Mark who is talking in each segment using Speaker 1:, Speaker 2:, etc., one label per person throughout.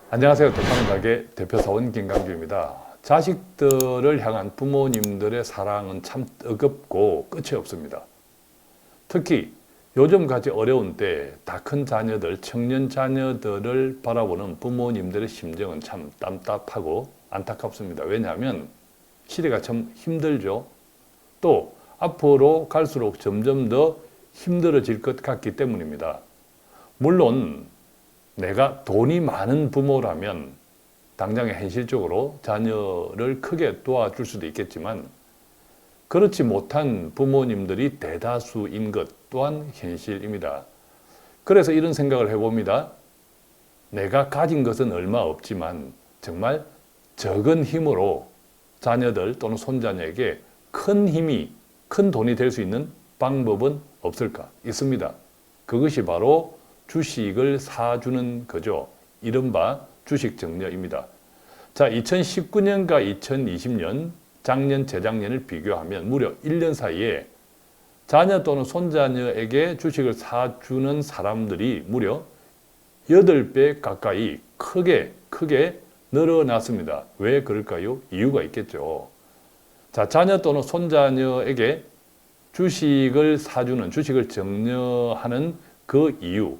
Speaker 1: 안녕하세요. 대빵가게 대표사원 김강규입니다. 자식들을 향한 부모님들의 사랑은 참 뜨겁고 끝이 없습니다. 특히 요즘같이 어려운 때 다 큰 자녀들, 청년 자녀들을 바라보는 부모님들의 심정은 참 답답하고 안타깝습니다. 왜냐하면 시대가 참 힘들죠. 또 앞으로 갈수록 점점 더 힘들어질 것 같기 때문입니다. 물론 내가 돈이 많은 부모라면 당장에 현실적으로 자녀를 크게 도와줄 수도 있겠지만 그렇지 못한 부모님들이 대다수인 것 또한 현실입니다. 그래서 이런 생각을 해봅니다. 내가 가진 것은 얼마 없지만 정말 적은 힘으로 자녀들 또는 손자녀에게 큰 힘이, 큰 돈이 될 수 있는 방법은 없을까? 있습니다. 그것이 바로 주식을 사주는 거죠. 이른바 주식정려입니다. 자, 2019년과 2020년, 작년, 재작년을 비교하면 무려 1년 사이에 자녀 또는 손자녀에게 주식을 사주는 사람들이 무려 8배 가까이 크게 늘어났습니다. 왜 그럴까요? 이유가 있겠죠. 자, 자녀 또는 손자녀에게 주식을 사주는, 주식을 정려하는 그 이유,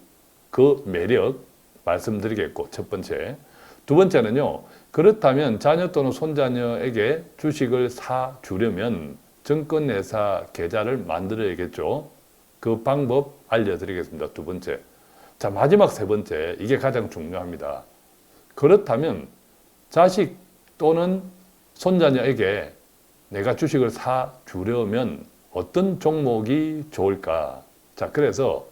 Speaker 1: 그 매력 말씀드리겠고, 첫 번째. 두 번째는요, 그렇다면 자녀 또는 손자녀에게 주식을 사주려면 증권회사 계좌를 만들어야겠죠. 그 방법 알려드리겠습니다. 두 번째. 자, 마지막 세 번째. 이게 가장 중요합니다. 그렇다면 자식 또는 손자녀에게 내가 주식을 사주려면 어떤 종목이 좋을까? 자, 그래서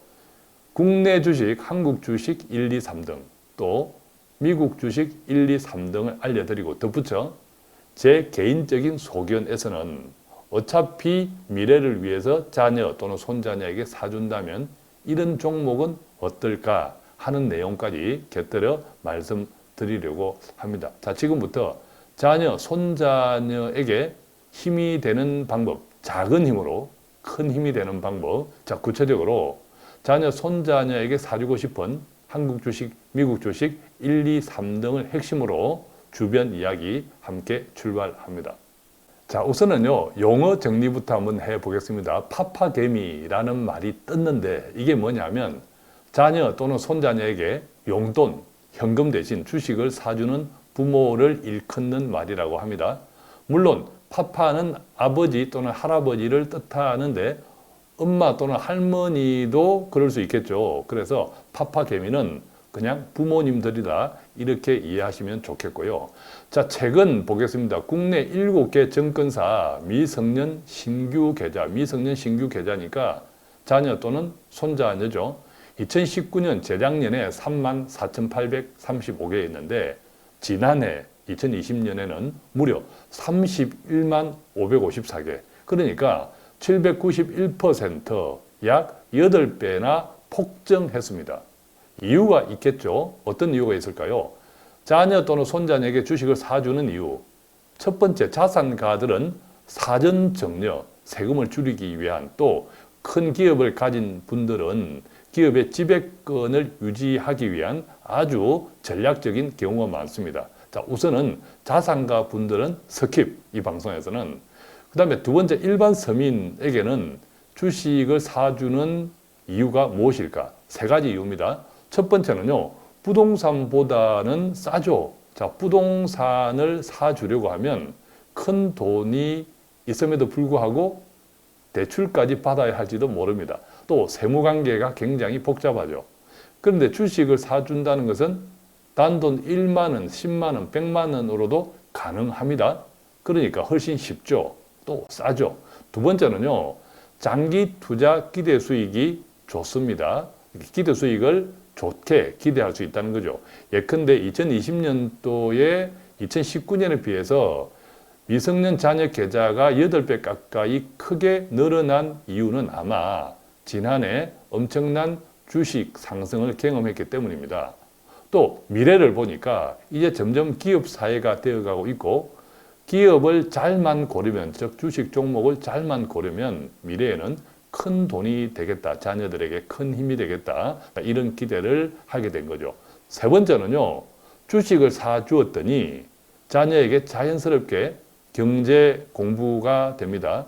Speaker 1: 국내 주식, 한국 주식 1, 2, 3등, 또 미국 주식 1, 2, 3등을 알려드리고 덧붙여 제 개인적인 소견에서는 어차피 미래를 위해서 자녀 또는 손자녀에게 사준다면 이런 종목은 어떨까 하는 내용까지 곁들여 말씀드리려고 합니다. 자, 지금부터 자녀, 손자녀에게 힘이 되는 방법, 작은 힘으로 큰 힘이 되는 방법. 자, 구체적으로 자녀, 손자녀에게 사주고 싶은 한국 주식, 미국 주식 1, 2, 3등을 핵심으로 주변 이야기 함께 출발합니다. 자, 우선은요, 용어 정리부터 한번 해보겠습니다. 파파개미라는 말이 떴는데 이게 뭐냐면 자녀 또는 손자녀에게 용돈, 현금 대신 주식을 사주는 부모를 일컫는 말이라고 합니다. 물론 파파는 아버지 또는 할아버지를 뜻하는데 엄마 또는 할머니도 그럴 수 있겠죠. 그래서 파파개미는 그냥 부모님들이다 이렇게 이해하시면 좋겠고요. 자, 최근 보겠습니다. 국내 7개 증권사 미성년 신규 계좌니까 자녀 또는 손자녀죠. 2019년 재작년에 34,835개였는데 지난해 2020년에는 무려 31만 554개. 그러니까 791%, 약 8배나 폭증했습니다. 이유가 있겠죠. 어떤 이유가 있을까요? 자녀 또는 손자녀에게 주식을 사주는 이유. 첫 번째, 자산가들은 사전 정려, 세금을 줄이기 위한, 또 큰 기업을 가진 분들은 기업의 지배권을 유지하기 위한 아주 전략적인 경우가 많습니다. 자, 우선은 자산가 분들은 스킵, 이 방송에서는. 그 다음에 두 번째, 일반 서민에게는 주식을 사주는 이유가 무엇일까? 세 가지 이유입니다. 첫 번째는요, 부동산보다는 싸죠. 자, 부동산을 사주려고 하면 큰 돈이 있음에도 불구하고 대출까지 받아야 할지도 모릅니다. 또 세무관계가 굉장히 복잡하죠. 그런데 주식을 사준다는 것은 단돈 1만 원, 10만 원, 100만 원으로도 가능합니다. 그러니까 훨씬 쉽죠. 또 싸죠. 두 번째는요, 장기 투자 기대 수익이 좋습니다. 기대 수익을 좋게 기대할 수 있다는 거죠. 예컨대 2020년도에 2019년에 비해서 미성년 자녀 계좌가 8배 가까이 크게 늘어난 이유는 아마 지난해 엄청난 주식 상승을 경험했기 때문입니다. 또 미래를 보니까 이제 점점 기업 사회가 되어가고 있고 기업을 잘만 고르면, 즉 주식 종목을 잘만 고르면 미래에는 큰 돈이 되겠다. 자녀들에게 큰 힘이 되겠다. 이런 기대를 하게 된 거죠. 세 번째는요. 주식을 사주었더니 자녀에게 자연스럽게 경제 공부가 됩니다.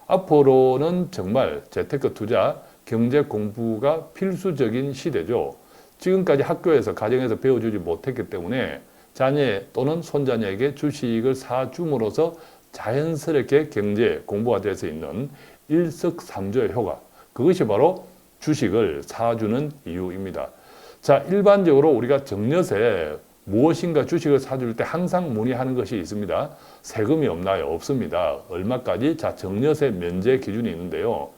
Speaker 1: 앞으로는 정말 재테크 투자, 경제 공부가 필수적인 시대죠. 지금까지 학교에서, 가정에서 배워주지 못했기 때문에 자녀 또는 손자녀에게 주식을 사줌으로써 자연스럽게 경제 공부가 될 수 있는 일석삼조의 효과. 그것이 바로 주식을 사주는 이유입니다. 자, 일반적으로 우리가 정려세 무엇인가 주식을 사줄 때 항상 문의하는 것이 있습니다. 세금이 없나요? 없습니다. 얼마까지? 자, 정려세 면제 기준이 있는데요.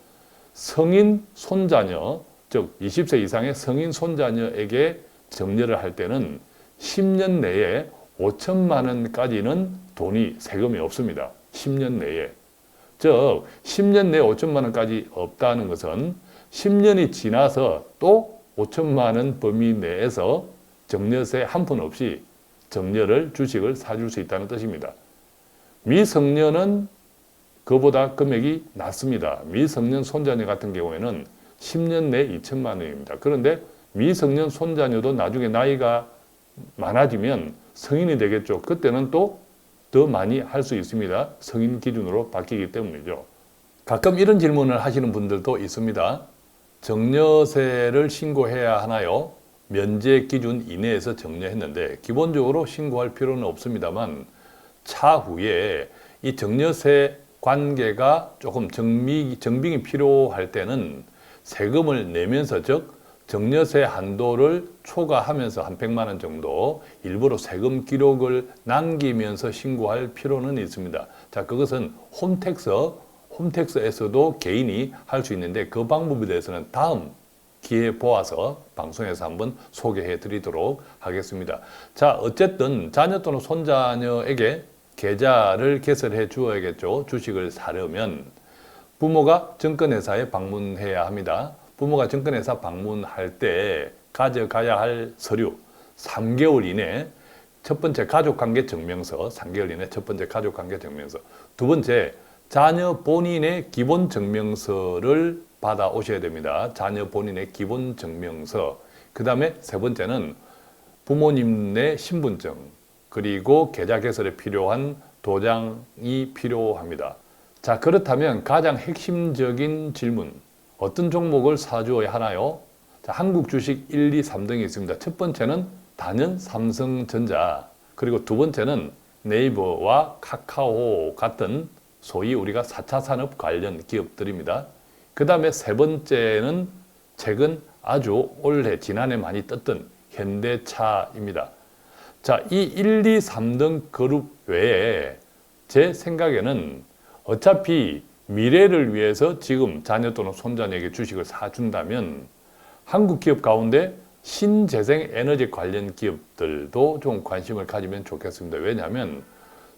Speaker 1: 성인 손자녀, 즉 20세 이상의 성인 손자녀에게 정려를 할 때는 10년 내에 5천만 원까지는 돈이 세금이 없습니다. 10년 내에. 즉 10년 내에 5천만 원까지 없다는 것은 10년이 지나서 또 5천만 원 범위 내에서 정려세 한 푼 없이 정려를 주식을 사줄 수 있다는 뜻입니다. 미성년은 그보다 금액이 낮습니다. 미성년 손자녀 같은 경우에는 10년 내에 2천만 원입니다. 그런데 미성년 손자녀도 나중에 나이가 많아지면 성인이 되겠죠. 그때는 또 더 많이 할 수 있습니다. 성인 기준으로 바뀌기 때문이죠. 가끔 이런 질문을 하시는 분들도 있습니다. 정려세를 신고해야 하나요? 면제 기준 이내에서 정려했는데 기본적으로 신고할 필요는 없습니다만 차후에 이 정려세 관계가 조금 정빙이 필요할 때는 세금을 내면서, 즉 정려세 한도를 초과하면서 한 100만 원 정도 일부러 세금 기록을 남기면서 신고할 필요는 있습니다. 자, 그것은 홈택스에서도 개인이 할 수 있는데 그 방법에 대해서는 다음 기회 보아서 방송에서 한번 소개해 드리도록 하겠습니다. 자, 어쨌든 자녀 또는 손자녀에게 계좌를 개설해 주어야겠죠. 주식을 사려면 부모가 증권회사에 방문해야 합니다. 부모가 증권회사 방문할 때 가져가야 할 서류 3개월 이내 첫 번째 가족관계 증명서, 3개월 이내 첫 번째 가족관계 증명서, 두 번째 자녀 본인의 기본 증명서를 받아 오셔야 됩니다. 자녀 본인의 기본 증명서. 그 다음에 세 번째는 부모님의 신분증, 그리고 계좌 개설에 필요한 도장이 필요합니다. 자, 그렇다면 가장 핵심적인 질문, 어떤 종목을 사주어야 하나요? 자, 한국 주식 1, 2, 3등이 있습니다. 첫 번째는 단연 삼성전자, 그리고 두 번째는 네이버와 카카오 같은 소위 우리가 4차 산업 관련 기업들입니다. 그 다음에 세 번째는 최근 아주 올해 지난해 많이 떴던 현대차입니다. 자, 이 1, 2, 3등 그룹 외에 제 생각에는 어차피 미래를 위해서 지금 자녀 또는 손자녀에게 주식을 사준다면 한국 기업 가운데 신재생 에너지 관련 기업들도 좀 관심을 가지면 좋겠습니다. 왜냐하면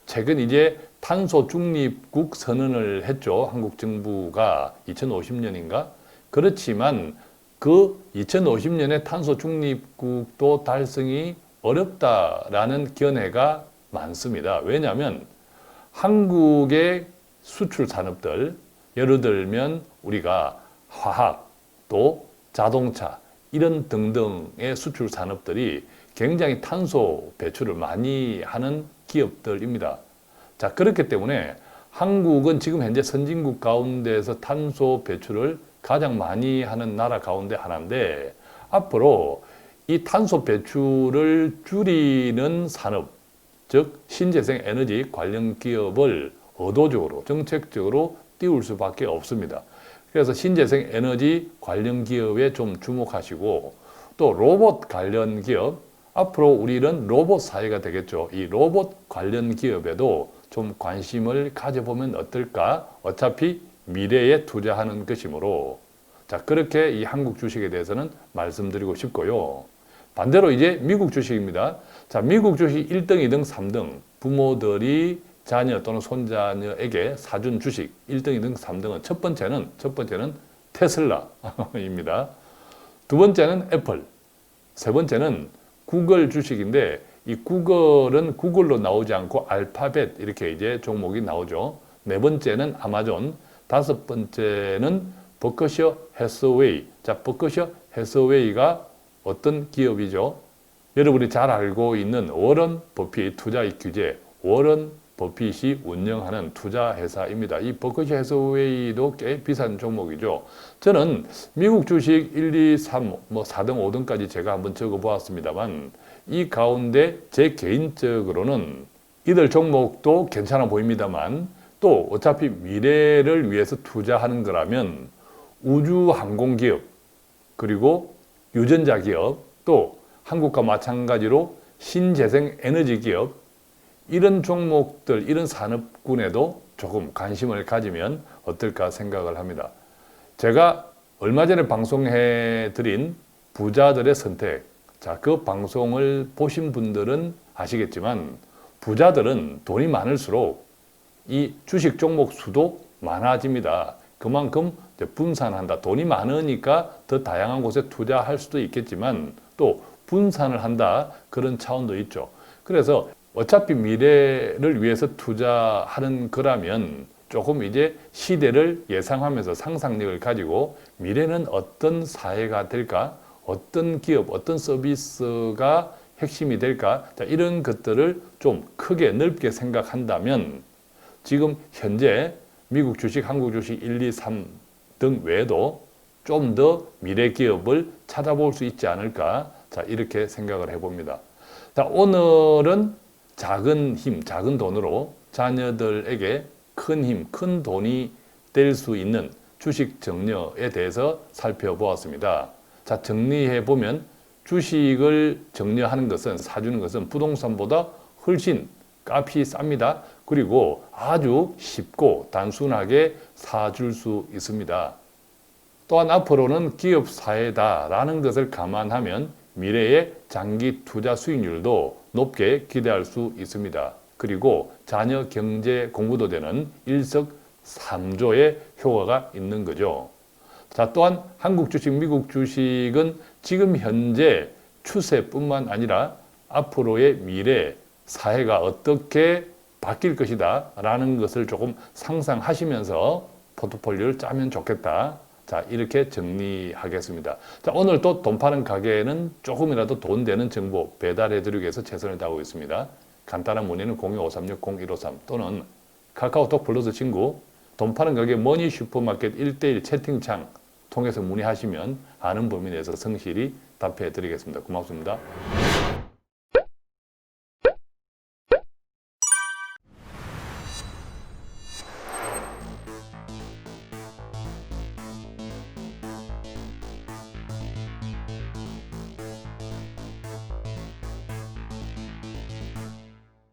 Speaker 1: 최근 이제 탄소 중립국 선언을 했죠. 한국 정부가 2050년인가? 그렇지만 그 2050년에 탄소 중립국도 달성이 어렵다라는 견해가 많습니다. 왜냐하면 한국의 수출 산업들, 예를 들면 우리가 화학, 또 자동차 이런 등등의 수출 산업들이 굉장히 탄소 배출을 많이 하는 기업들입니다. 자, 그렇기 때문에 한국은 지금 현재 선진국 가운데서 탄소 배출을 가장 많이 하는 나라 가운데 하나인데 앞으로 이 탄소 배출을 줄이는 산업, 즉 신재생 에너지 관련 기업을 의도적으로 정책적으로 띄울 수밖에 없습니다. 그래서 신재생 에너지 관련 기업에 좀 주목하시고 또 로봇 관련 기업, 앞으로 우리는 로봇 사회가 되겠죠. 이 로봇 관련 기업에도 좀 관심을 가져보면 어떨까? 어차피 미래에 투자하는 것이므로 자, 그렇게 이 한국 주식에 대해서는 말씀드리고 싶고요. 반대로 이제 미국 주식입니다. 자, 미국 주식 1등, 2등, 3등 부모들이 자녀 또는 손자녀에게 사준 주식 1등, 2등, 3등은 첫 번째는 테슬라입니다. 두 번째는 애플, 세 번째는 구글 주식인데 이 구글은 구글로 나오지 않고 알파벳 이렇게 이제 종목이 나오죠. 네 번째는 아마존, 다섯 번째는 버커셔 해서웨이. 자, 버커셔 해서웨이가 어떤 기업이죠? 여러분이 잘 알고 있는 워런 버핏 투자의 규제, 워런 버핏이 운영하는 투자회사입니다. 이 버크셔 해서웨이도 꽤 비싼 종목이죠. 저는 미국 주식 1, 2, 3, 4등, 5등까지 제가 한번 적어보았습니다만 이 가운데 제 개인적으로는 이들 종목도 괜찮아 보입니다만 또 어차피 미래를 위해서 투자하는 거라면 우주항공기업 그리고 유전자 기업 또 한국과 마찬가지로 신재생 에너지 기업 이런 종목들, 이런 산업군에도 조금 관심을 가지면 어떨까 생각을 합니다. 제가 얼마 전에 방송해 드린 부자들의 선택, 자, 그 방송을 보신 분들은 아시겠지만 부자들은 돈이 많을수록 이 주식 종목 수도 많아집니다. 그만큼 분산한다. 돈이 많으니까 더 다양한 곳에 투자할 수도 있겠지만 또 분산을 한다. 그런 차원도 있죠. 그래서 어차피 미래를 위해서 투자하는 거라면 조금 이제 시대를 예상하면서 상상력을 가지고 미래는 어떤 사회가 될까? 어떤 기업, 어떤 서비스가 핵심이 될까? 자, 이런 것들을 좀 크게 넓게 생각한다면 지금 현재 미국 주식, 한국 주식 1, 2, 3 등 외에도 좀 더 미래 기업을 찾아볼 수 있지 않을까? 자, 이렇게 생각을 해봅니다. 자, 오늘은 작은 힘, 작은 돈으로 자녀들에게 큰 힘, 큰 돈이 될 수 있는 주식 정려에 대해서 살펴보았습니다. 자, 정리해 보면 주식을 정려하는 것은, 사주는 것은 부동산보다 훨씬 값이 쌉니다. 그리고 아주 쉽고 단순하게 사줄 수 있습니다. 또한 앞으로는 기업 사회다라는 것을 감안하면 미래의 장기 투자 수익률도 높게 기대할 수 있습니다. 그리고 자녀 경제 공부도 되는 일석삼조의 효과가 있는 거죠. 자, 또한 한국 주식, 미국 주식은 지금 현재 추세뿐만 아니라 앞으로의 미래 사회가 어떻게 바뀔 것이다 라는 것을 조금 상상하시면서 포트폴리오를 짜면 좋겠다. 자, 이렇게 정리하겠습니다. 자, 오늘 또 돈 파는 가게에는 조금이라도 돈 되는 정보 배달해 드리기 위해서 최선을 다하고 있습니다. 간단한 문의는 02-536-0153 또는 카카오톡 플러스 친구 돈 파는 가게 머니 슈퍼마켓 1:1 채팅창 통해서 문의하시면 아는 범위 내에서 성실히 답해 드리겠습니다. 고맙습니다.